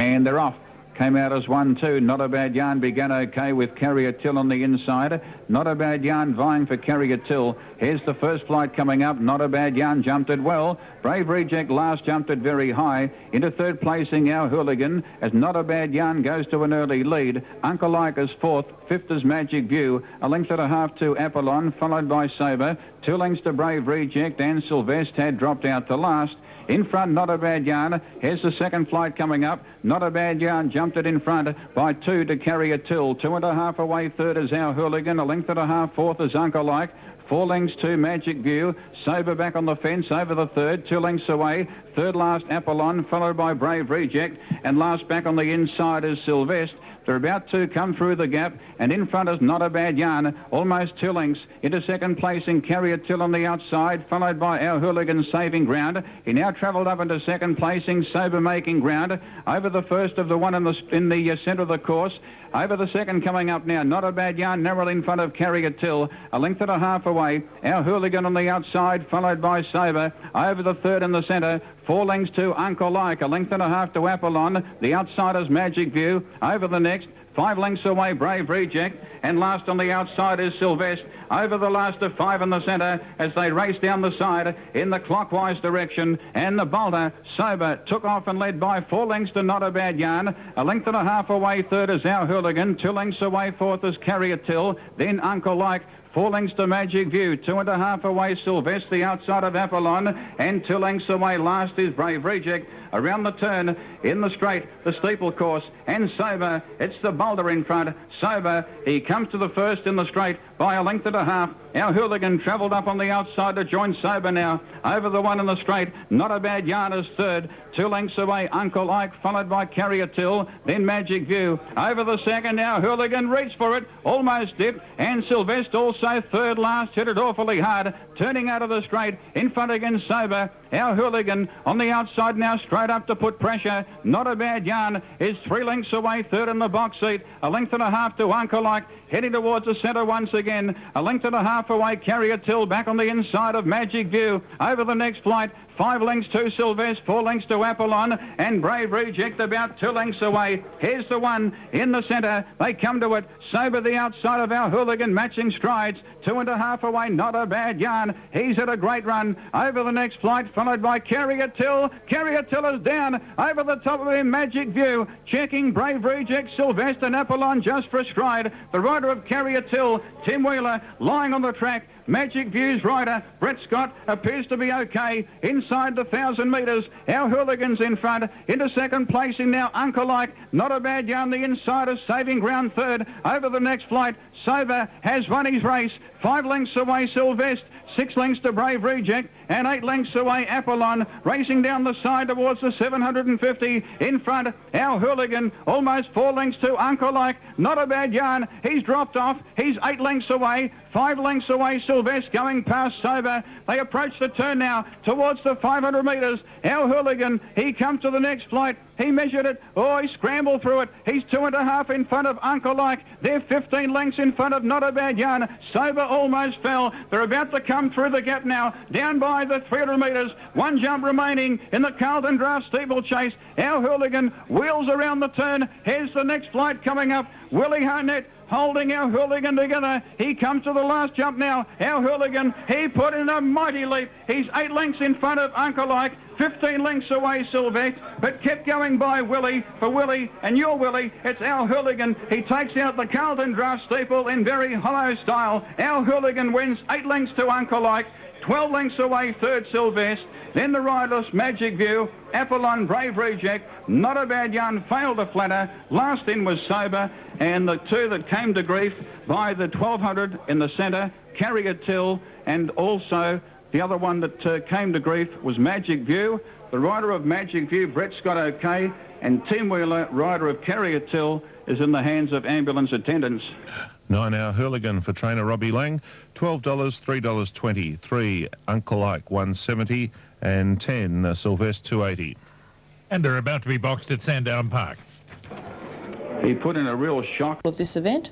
and they're off. Came out as 1-2. Not a Bad Yarn began okay with Carrier Till on the inside. Not a Bad Yarn vying for Carrier Till. Here's the first flight coming up. Not a Bad Yarn jumped it well. Brave Reject last jumped it very high. Into third placing Our Hooligan as Not a Bad Yarn goes to an early lead. Uncle Ike is fourth. Fifth is Magic View. A length and a half to Apollon, followed by Sabre. 2 lengths to Brave Reject, and Sylvester had dropped out to last. In front, Not a Bad Yarn. Here's the second flight coming up. Not a Bad Yarn jumped it in front by 2 to Carrier Till. 2.5 away. Third is Our Hooligan. A length and a half. Fourth is Uncle Ike. 4 lengths to Magic View. Sabre back on the fence over the third. 2 lengths away. Third last Apollon, followed by Brave Reject. And last back on the inside is Sylvester. They're about to come through the gap, and in front is Not a Bad Yarn, almost 2 lengths. Into second place in Carrier Till on the outside, followed by Our Hooligan saving ground. He now travelled up into second placing, Sabre making ground. Over the first of the one in the centre of the course. Over the second coming up now, Not a Bad Yarn narrowly in front of Carrier Till, a length and a half away. Our Hooligan on the outside, followed by Sabre. Over the third in the centre, 4 lengths to Uncle Ike, a length and a half to Apollon. The outsider's Magic View. Over the next, 5 lengths away, Brave Reject. And last on the outside is Sylvester. Over the last of 5 in the centre as they race down the side in the clockwise direction. And the bolter, Sabre, took off and led by 4 lengths to Not a Bad Yarn. A length and a half away, third is Our Hooligan. 2 lengths away, fourth is Carrier Till. Then Uncle Ike. 4 lengths to Magic View, 2.5 away Sylvester, the outside of Apollon, and 2 lengths away last is Brave Reject. Around the turn, in the straight, the Steeple course, and Sabre, it's the boulder in front. Sabre, he comes to the first in the straight by a length and a half. Our Hooligan travelled up on the outside to join Sabre now. Over the one in the straight, Not a Bad Yarn is third. 2 lengths away, Uncle Ike, followed by Carrier Till, then Magic View. Over the second, Our Hooligan reached for it, almost dipped, and Sylvester also third last, hit it awfully hard, turning out of the straight, in front against Sabre. Our Hooligan on the outside now, straight up to put pressure. Not a Bad Yarn is 3 lengths away, third in the box seat. A length and a half to Uncle Ike, heading towards the centre once again. A length and a half away, Carrier Till back on the inside of Magic View. Over the next flight, 5 lengths to Sylvester, 4 lengths to Apollon, and Brave Reject about 2 lengths away. Here's the one in the centre. They come to it. Sabre the outside of Our Hooligan, matching strides. 2.5 away, Not a Bad Yarn. He's had a great run. Over the next flight, followed by Carrier Till. Carrier Till is down. Over the top of him, Magic View. Checking Brave Reject, Sylvester and Apollon just for a stride. The rider of Carrier Till, Tim Wheeler, lying on the track. Magic View's rider, Brett Scott, appears to be okay. Inside the 1,000 metres, Our Hooligan's in front. Into second placing now, Uncle Ike. Not a Bad Yarn, the insider, saving ground third. Over the next flight, Sabre has won his race. 5 lengths away, Sylvester. 6 lengths to Brave Reject, and 8 lengths away Apollon, racing down the side towards the 750. In front, Our Hooligan, almost 4 lengths to Uncle Ike. Not a Bad Yarn, he's dropped off. He's 8 lengths away. 5 lengths away, Sylvester going past Sabre. They approach the turn now towards the 500 metres. Our Hooligan, he comes to the next flight. He measured it. Oh, he scrambled through it. He's 2.5 in front of Uncle Ike. They're 15 lengths in front of Not a Bad Yarn. Sabre almost fell. They're about to come through the gap now, down by the 300 metres. 1 jump remaining in the Carlton Draft steeplechase. Our Hooligan wheels around the turn. Here's the next flight coming up. Willie Harnett holding Our Hooligan together. He comes to the last jump now. Our Hooligan, he put in a mighty leap. He's 8 lengths in front of Uncle Ike. 15 lengths away, Sylvester, but kept going by Willie. For Willie, and your Willie, it's Our Hooligan. He takes out the Carlton Draft steeple in very hollow style. Our Hooligan wins 8 lengths to Uncle Ike. 12 lengths away, third Sylvester. Then the riderless Magic View, Apollon, Brave Reject, Not a Bad Yarn failed to flatter. Last in was Sabre, and the 2 that came to grief by the 1200 in the centre, Carrier Till, and also the other one that came to grief was Magic View. The rider of Magic View, Brett Scott, okay, and Tim Wheeler, rider of Carrier Till, is in the hands of ambulance attendants. 9 Our Hooligan for trainer Robbie Lang, $12, $3.20, 3 Uncle Ike, $1.70, and 10 Sylvester, $2.80. And they're about to be boxed at Sandown Park. He put in a real shock Of this event.